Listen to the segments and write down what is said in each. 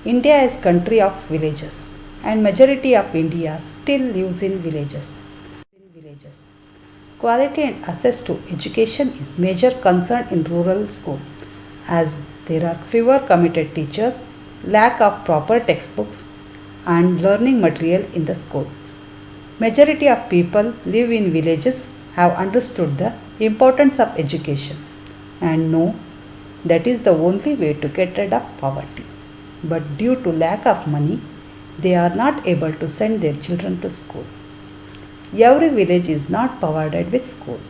India is country of villages and majority of India still lives in villages. Quality and access to education is major concern in rural school as there are fewer committed teachers, lack of proper textbooks and learning material in the school. Majority of people live in villages have understood the importance of education and know that is the only way to get rid of poverty. But due to lack of money, they are not able to send their children to school. Every village is not provided with school,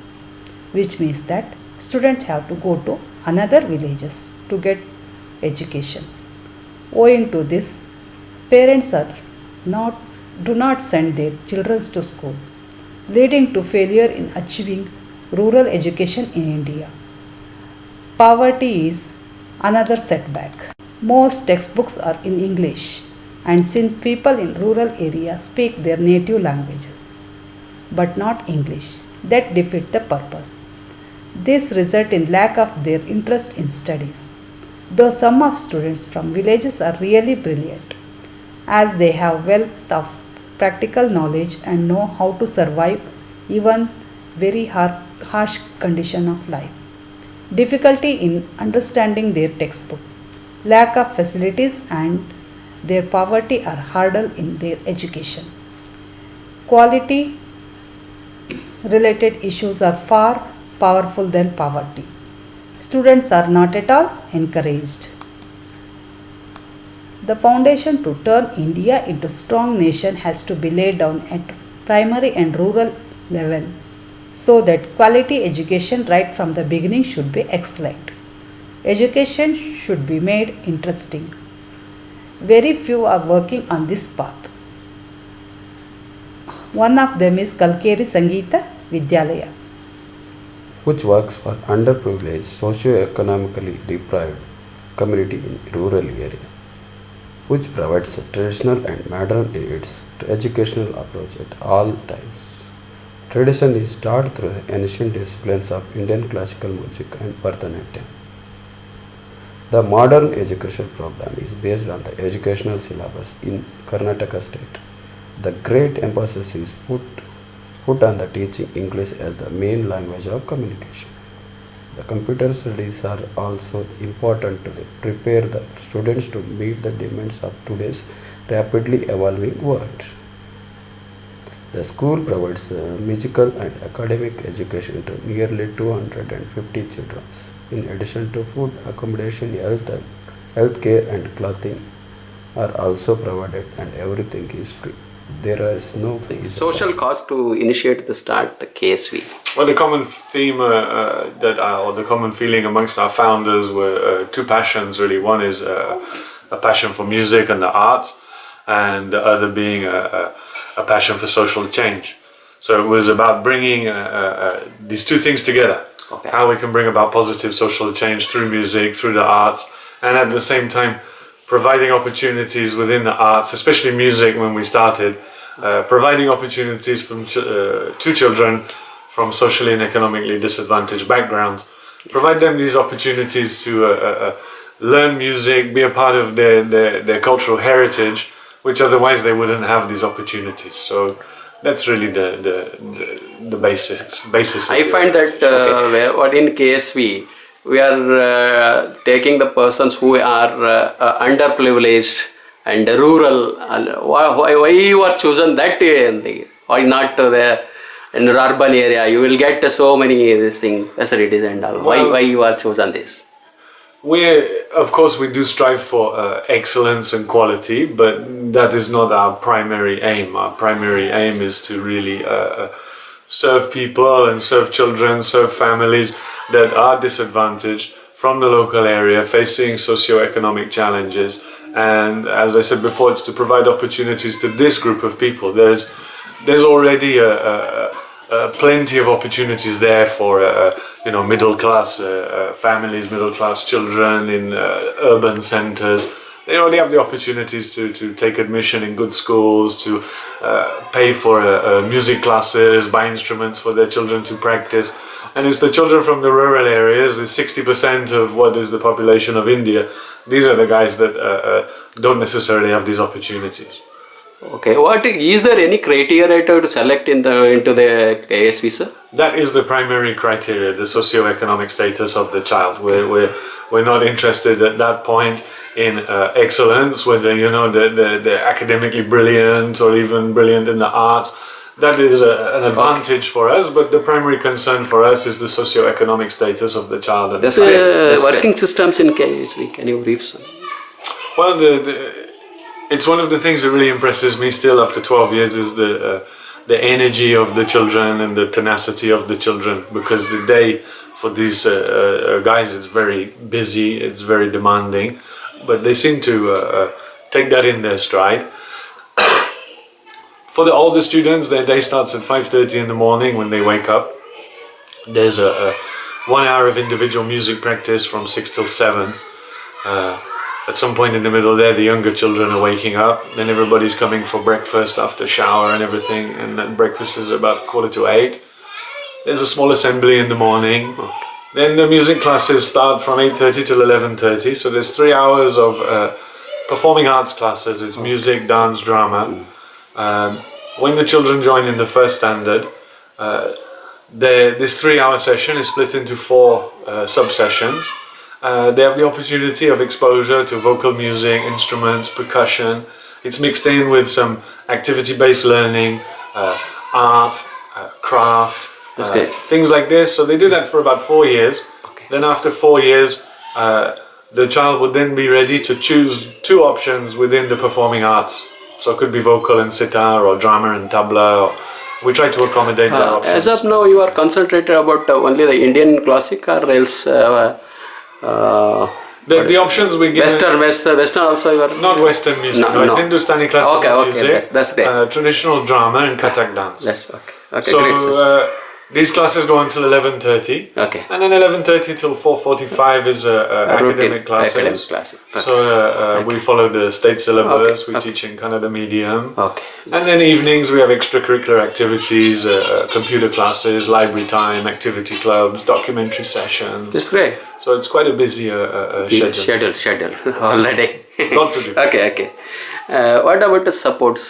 which means that students have to go to another villages to get education. Owing to this, parents do not send their children to school, leading to failure in achieving rural education in India. Poverty is another setback. Most textbooks are in English, and since people in rural areas speak their native languages but not English, that defeat the purpose. This results in lack of their interest in studies. Though some of students from villages are really brilliant, as they have wealth of practical knowledge and know how to survive even very harsh condition of life. Difficulty in understanding their textbook, lack of facilities and their poverty are hurdle in their education. Quality related issues are far powerful than poverty. Students are not at all encouraged. The foundation to turn India into a strong nation has to be laid down at primary and rural level so that quality education right from the beginning should be excellent. Education should be made interesting. Very few are working on this path. One of them is Kalkeri Sangeeta Vidyalaya, which works for underprivileged, socio-economically deprived community in rural area, which provides a traditional and modern in its educational approach at all times. Tradition is taught through ancient disciplines of Indian classical music and Bharatanatyam. The modern education program is based on the educational syllabus in Karnataka state. The great emphasis is put on the teaching English as the main language of communication. The computer studies are also important to prepare the students to meet the demands of today's rapidly evolving world. The school provides musical and academic education to nearly 250 children. In addition to food, accommodation, health care and clothing are also provided and everything is free. There is no fees. Social cost to initiate the start KSV. Well, the common theme or the common feeling amongst our founders were two passions really. One is a passion for music and the arts, and the other being a passion for social change. So it was about bringing these two things together. Okay. How we can bring about positive social change through music, through the arts, and at the same time providing opportunities within the arts, especially music when we started, providing opportunities to children from socially and economically disadvantaged backgrounds, provide them these opportunities to learn music, be a part of their cultural heritage, which otherwise they wouldn't have these opportunities. So that's really the basis. I find that what in KSV, we are taking the persons who are underprivileged and rural. Why you are chosen that way, or not in the urban area? You will get so many facilities and all. Why you are chosen this? Of course, we do strive for excellence and quality, but that is not our primary aim. Our primary aim is to really serve people and serve children, serve families that are disadvantaged from the local area, facing socio-economic challenges. And as I said before, it's to provide opportunities to this group of people. There's already plenty of opportunities there for middle class families, middle class children in urban centers, they already have the opportunities to take admission in good schools, to pay for music classes, buy instruments for their children to practice. And it's the children from the rural areas, the 60% of what is the population of India. These are the guys that don't necessarily have these opportunities. Okay, what is there any criteria to select into the KSV, sir? That is the primary criteria, the socio-economic status of the child. We're not interested at that point in excellence, whether they're academically brilliant or even brilliant in the arts. That is an advantage for us, but the primary concern for us is the socio-economic status of the child. There's working systems in KSV. Can you brief some? Well, it's one of the things that really impresses me still after 12 years is the energy of the children and the tenacity of the children, because the day for these guys is very busy, it's very demanding, but they seem to take that in their stride. For the older students, their day starts at 5:30 in the morning when they wake up. There's a 1 hour of individual music practice from 6 till 7. At some point in the middle there, the younger children are waking up. Then everybody's coming for breakfast after shower and everything, and then breakfast is about 7:45. There's a small assembly in the morning. Then the music classes start from 8:30 till 11:30. So there's 3 hours of performing arts classes. It's music, dance, drama. When the children join in the first standard, this 3 hour session is split into 4 sub-sessions. They have the opportunity of exposure to vocal music, instruments, percussion. It's mixed in with some activity-based learning, art, craft, things like this. So they do that for about 4 years. Okay. Then after 4 years, the child would then be ready to choose 2 options within the performing arts. So it could be vocal and sitar, or drama and tabla. We try to accommodate their options. As of now, you are concentrated about only the Indian classic, or else the options we give. Western also you are not Western music. No, it's Hindustani classical music. That's great. Traditional drama and Kathak dance. That's okay. Okay, so great, these classes go until 11:30. Okay. And then 11:30 till 4:45 is academic classes. Academic classes. Okay. So we follow the state syllabus. We teach in Kannada medium. Okay. And then evenings we have extracurricular activities, computer classes, library time, activity clubs, documentary sessions. That's great. So it's quite a busy schedule already. Lot to do. Okay. What about the supports?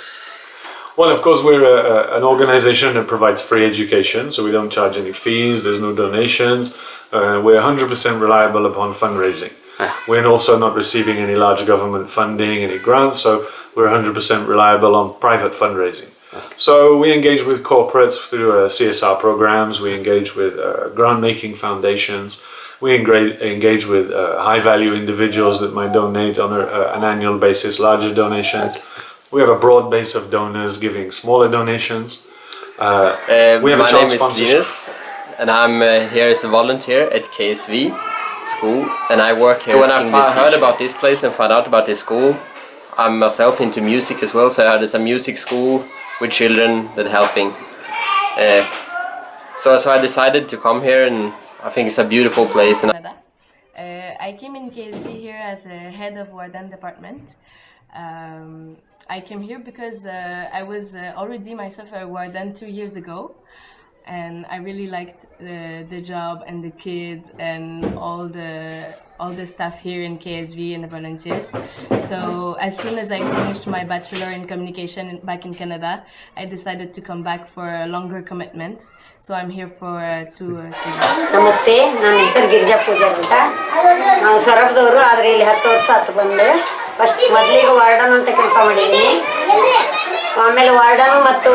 Well, of course, we're an organization that provides free education, so we don't charge any fees, there's no donations. We're 100% reliable upon fundraising. We're also not receiving any large government funding, any grants, so we're 100% reliable on private fundraising. So we engage with corporates through CSR programs, we engage with grant-making foundations, we engage with high-value individuals that might donate on an annual basis larger donations. We have a broad base of donors giving smaller donations. We have my name is Linus, and I'm here as a volunteer at KSV school, and I work here. So when I heard about this place and found out about this school, I'm myself into music as well, so I heard it's a music school with children that helping. So I decided to come here, and I think it's a beautiful place. And I came in KSV here as a head of Warden department. I came here because I was already myself a warden 2 years ago, and I really liked the job and the kids and all the staff here in KSV and the volunteers. So as soon as I finished my bachelor in communication back in Canada, I decided to come back for a longer commitment. So I'm here for 2 years. ನಮಸ್ತೆ, ನನ್ನ ಹೆಸರು ಗಿರಿಜಾ ಪೂಜಾರ್ ಅಂತ. ನಾವು ಸೊರಬದವರು, ಆದರೆ ಇಲ್ಲಿ 10 ವರ್ಷ ಆತು ಬಂದು. ಫಸ್ಟ್ ಮೊದಲಿಗೆ ವಾರ್ಡನ್ ಅಂತ ಕೆಲಸ ಮಾಡಿದ್ದೀನಿ, ಆಮೇಲೆ ವಾರ್ಡನು ಮತ್ತು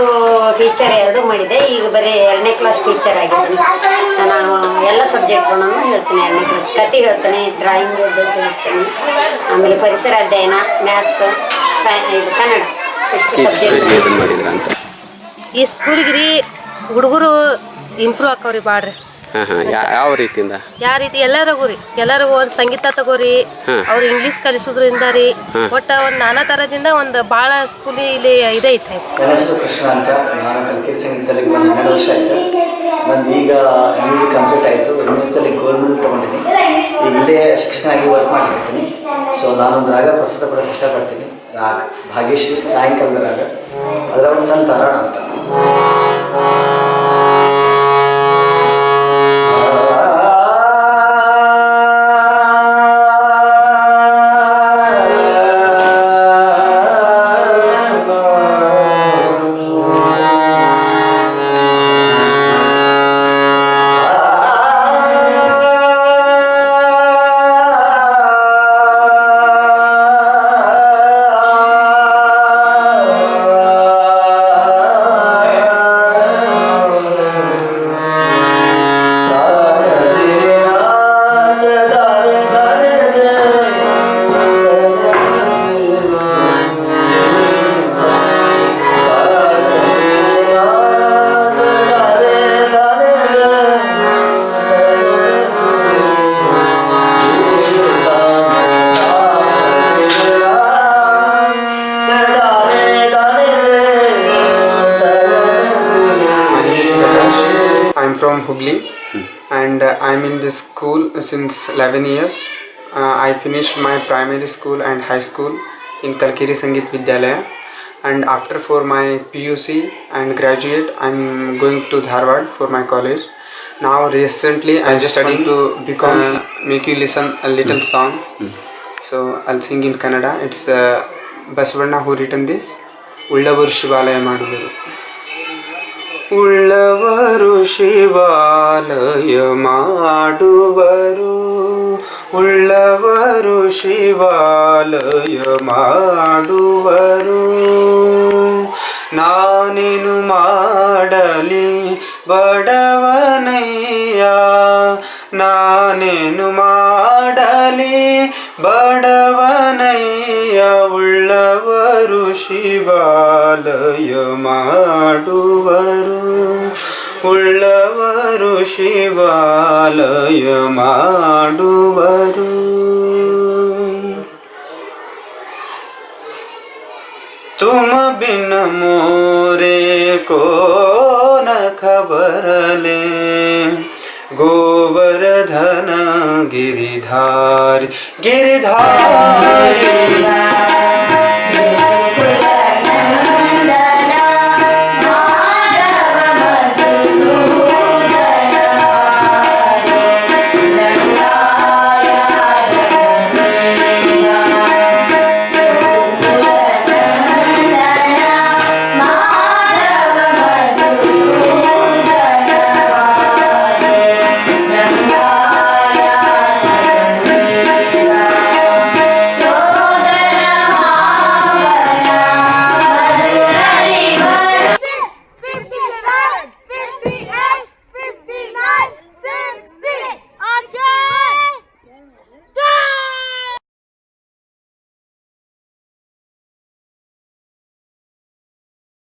ಟೀಚರ್ 2 ಮಾಡಿದೆ. ಈಗ ಬರೀ 2ನೇ ಕ್ಲಾಸ್ ಟೀಚರ್ ಆಗಿದ್ದೀನಿ. ನಾನು ಎಲ್ಲ ಸಬ್ಜೆಕ್ಟ್ಗಳನ್ನು ಹೇಳ್ತೀನಿ. 2ನೇ ಕ್ಲಾಸ್ ಕತೆ ಹೇಳ್ತೀನಿ, ಡ್ರಾಯಿಂಗ್ ತಿಳಿಸ್ತೀನಿ, ಆಮೇಲೆ ಪರಿಸರ ಅಧ್ಯಯನ, ಮ್ಯಾಥ್ಸ್, ಇದು ಕನ್ನಡ, ಇಷ್ಟು ಸಬ್ಜೆಕ್ಟ್. ಈ ಸ್ಕೂಲಿಗೆ ಹುಡುಗರು ಇಂಪ್ರೂವ್ ಆಕವ್ರಿ ಬಾಳ್ರಿ. ಯಾವ ರೀತಿಯಿಂದ? ಯಾವ ರೀತಿ ಎಲ್ಲರಿಗೂ ರೀ, ಎಲ್ಲರಿಗೂ ಒಂದು ಸಂಗೀತ ತಗೋರಿ, ಅವ್ರು ಇಂಗ್ಲೀಷ್ ಕಲಿಸೋದ್ರಿಂದ ರೀ, ಒಟ್ಟು ಒಂದು ನಾನಾ ಥರದಿಂದ ಒಂದು ಭಾಳ ಸ್ಕೂಲಿ ಇಲ್ಲಿ ಇದೆ ಐತೆ. ನನ್ನ ಹೆಸರು ಕೃಷ್ಣ ಅಂತ. ನಾನು ಕಲಿಕೆ ಸಂಗೀತದಲ್ಲಿ ಬಂದು 12 ವರ್ಷ ಆಯಿತು. ನಂದು ಈಗ MSc ಕಂಪ್ಲೀಟ್ ಆಯಿತು. MScದಲ್ಲಿ ಗೋಲ್ಡ್ ತೊಗೊಂಡಿದ್ದೀನಿ. ಈಗ ಇಲ್ಲೇ ಶಿಕ್ಷಕನಾಗಿ ವರ್ಕ್ ಮಾಡ್ತಿರ್ತೀನಿ. ಸೊ ನಾನೊಂದು ರಾಗ ಪ್ರಸ್ತುತ ಪಡೋಕ್ಕೆ ಇಷ್ಟಪಡ್ತೀನಿ. ರಾಗ ಭಾಗ್ಯಶ್ರೀ ಸಾಯಂಕಾಲದ ರಾಗ, ಅದರ ಒಂದು ಸಣ್ಣ ತಾರಾಣ ಅಂತ. From Hubli, and I'm in this school since 11 years. I finished my primary school and high school in Kalkiri Sangeet Vidyalaya, and after for my PUC and graduate I'm going to Dharwad for my college. Now recently I'm just studying to become make you listen a little song. So I'll sing in Kannada. It's Basavana who written this. Ullavaru Shivalaya Maduvaru. ಉಳ್ಳವರು ಶಿವಾಲಯ ಮಾಡುವರು, ಉಳ್ಳವರು ಶಿವಾಲಯ ಮಾಡುವರು. ನಾನೇನು ಮಾಡಲಿ ಬಡವನಯ್ಯ, ನಾನೇನು ಮಾಡಲಿ ಬಡವನಯ್ಯ. ಉಳ್ಳವರು ಶಿವಾಲಯ ಮಾಡುವರು, ಉಳ್ಳವರು ಶಿವಾಲಯ ಮಾಡುವರು. तुम बिन मोरे को न खबर ले, गोवर्धन गिरिधारी गिरिधारी.